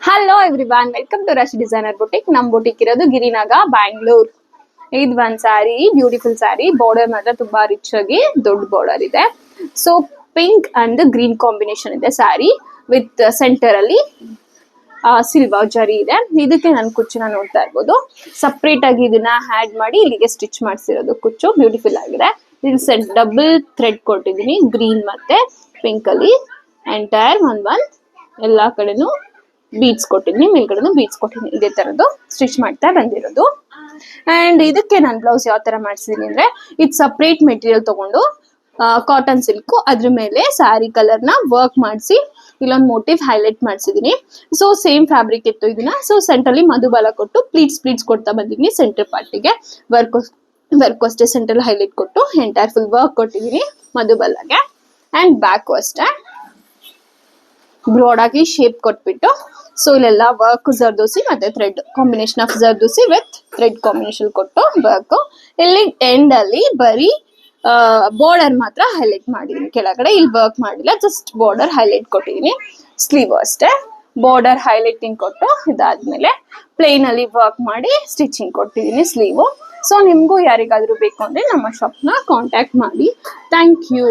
Hello everyone, welcome to rush designer boutique. ನಮ್ boutique ಇರೋದು ಗಿರಿನಗ, ಬ್ಯಾಂಗ್ಳೂರ್. ಇದು ಒಂದ್ ಸ್ಯಾರಿ, ಬ್ಯೂಟಿಫುಲ್ ಸ್ಯಾರಿ. ಬಾರ್ಡರ್ ಮಾತ್ರ ತುಂಬಾ ರಿಚ್ ಆಗಿ ದೊಡ್ಡ ಬಾರ್ಡರ್ ಇದೆ. So pink and green combination ಇದೆ ಸ್ಯಾರಿ ವಿತ್ ಸೆಂಟರ್ ಅಲ್ಲಿ ಸಿಲ್ವರ್ ಜರಿ ಇದೆ. ಇದಕ್ಕೆ ನಾನು ಕುಚ್ಚನ್ನ ನೋಡ್ತಾ ಇರ್ಬೋದು. ಸಪ್ರೇಟ್ ಆಗಿ ಇದನ್ನ ಹ್ಯಾಡ್ ಮಾಡಿ ಇಲ್ಲಿಗೆ ಸ್ಟಿಚ್ ಮಾಡಿಸಿರೋದು ಕುಚ್ಚು. ಬ್ಯೂಟಿಫುಲ್ ಆಗಿದೆ. ಇಲ್ಲಿ ಡಬಲ್ ಥ್ರೆಡ್ ಕೊಟ್ಟಿದ್ದೀನಿ, ಗ್ರೀನ್ ಮತ್ತೆ ಪಿಂಕ್ ಅಲ್ಲಿ. ಎಂಟೈರ್ ಒಂದ್ ಎಲ್ಲಾ ಕಡೆನೂ ಬೀಡ್ಸ್ ಕೊಟ್ಟಿದ್ದೀನಿ, ಮೇಲ್ಗಡೆನು ಬೀಡ್ಸ್ ಕೊಟ್ಟಿದ್ದೀನಿ. ಇದೇ ತರದ್ದು ಸ್ಟಿಚ್ ಮಾಡ್ತಾ ಬಂದಿರೋದು. ಅಂಡ್ ಇದಕ್ಕೆ ನಾನು ಬ್ಲೌಸ್ ಯಾವ ತರ ಮಾಡ್ಸಿದೀನಿ ಅಂದ್ರೆ, ಇದು ಸಪ್ರೇಟ್ ಮೆಟೀರಿಯಲ್ ತಗೊಂಡು ಕಾಟನ್ ಸಿಲ್ಕ್ ಅದ್ರ ಮೇಲೆ ಸ್ಯಾರಿ ಕಲರ್ ನ ವರ್ಕ್ ಮಾಡಿಸಿ ಇಲ್ಲೊಂದು ಮೋಟಿವ್ ಹೈಲೈಟ್ ಮಾಡಿಸಿದೀನಿ. ಸೊ ಸೇಮ್ ಫ್ಯಾಬ್ರಿಕ್ ಇತ್ತು ಇದನ್ನ. ಸೊ ಸೆಂಟರ್ ಅಲ್ಲಿ ಮಧುಬಾಲ ಕೊಟ್ಟು ಪ್ಲೀಟ್ಸ್ ಕೊಡ್ತಾ ಬಂದಿದ್ದೀನಿ. ಸೆಂಟರ್ ಪಾರ್ಟಿಗೆ ವರ್ಕ್ ಅಷ್ಟೇ ಸೆಂಟರ್ ಹೈಲೈಟ್ ಕೊಟ್ಟು ಎಂಟೈರ್ ಫುಲ್ ವರ್ಕ್ ಕೊಟ್ಟಿದ್ದೀನಿ ಮಧುಬಾಲಗೆ. ಅಂಡ್ ಬ್ಯಾಕ್ ಅಷ್ಟೇ ಬ್ರಾಡ್ ಆಗಿ ಶೇಪ್ ಕೊಟ್ಬಿಟ್ಟು, ಸೊ ಇಲ್ಲೆಲ್ಲ ವರ್ಕ್ ಜರ್ದೋಸಿ ಮತ್ತೆ thread combination of zardozi with thread combination ಕೊಟ್ಟು ವರ್ಕ್. ಇಲ್ಲಿ ಎಂಡ್ ಅಲ್ಲಿ ಬರೀ ಬಾರ್ಡರ್ ಮಾತ್ರ ಹೈಲೈಟ್ ಮಾಡಿದೀನಿ, ಕೆಳಗಡೆ ಇಲ್ಲಿ ವರ್ಕ್ ಮಾಡಿಲ್ಲ, ಜಸ್ಟ್ ಬಾರ್ಡರ್ ಹೈಲೈಟ್ ಕೊಟ್ಟಿದೀನಿ. ಸ್ಲೀವ್ ಅಷ್ಟೇ ಬಾರ್ಡರ್ ಹೈಲೈಟಿಂಗ್ ಕೊಟ್ಟು, ಇದಾದ್ಮೇಲೆ ಪ್ಲೇನ್ ಅಲ್ಲಿ ವರ್ಕ್ ಮಾಡಿ ಸ್ಟಿಚಿಂಗ್ ಕೊಟ್ಟಿದೀನಿ ಸ್ಲೀವ್. ಸೊ ನಿಮ್ಗೂ ಯಾರಿಗಾದ್ರೂ ಬೇಕು ಅಂದ್ರೆ ನಮ್ಮ ಶಾಪ್ ನ ಕಾಂಟ್ಯಾಕ್ಟ್ ಮಾಡಿ. Thank you.